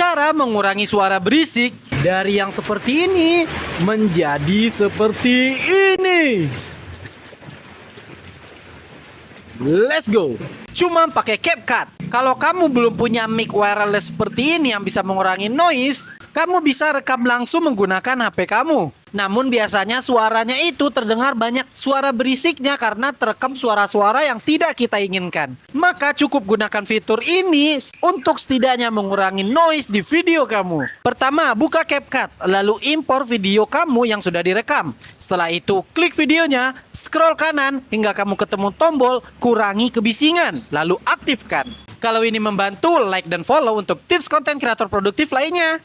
Cara mengurangi suara berisik dari yang seperti ini menjadi seperti ini. Let's go. Cuma pakai CapCut. Kalau kamu belum punya mic wireless seperti ini yang bisa mengurangi noise, kamu bisa rekam langsung menggunakan HP kamu. Namun biasanya suaranya itu terdengar banyak suara berisiknya karena terekam suara-suara yang tidak kita inginkan. Maka cukup gunakan fitur ini untuk setidaknya mengurangi noise di video kamu. Pertama, buka CapCut, lalu impor video kamu yang sudah direkam. Setelah itu, klik videonya, scroll kanan hingga kamu ketemu tombol kurangi kebisingan, lalu aktifkan. Kalau ini membantu, like dan follow untuk tips konten kreator produktif lainnya.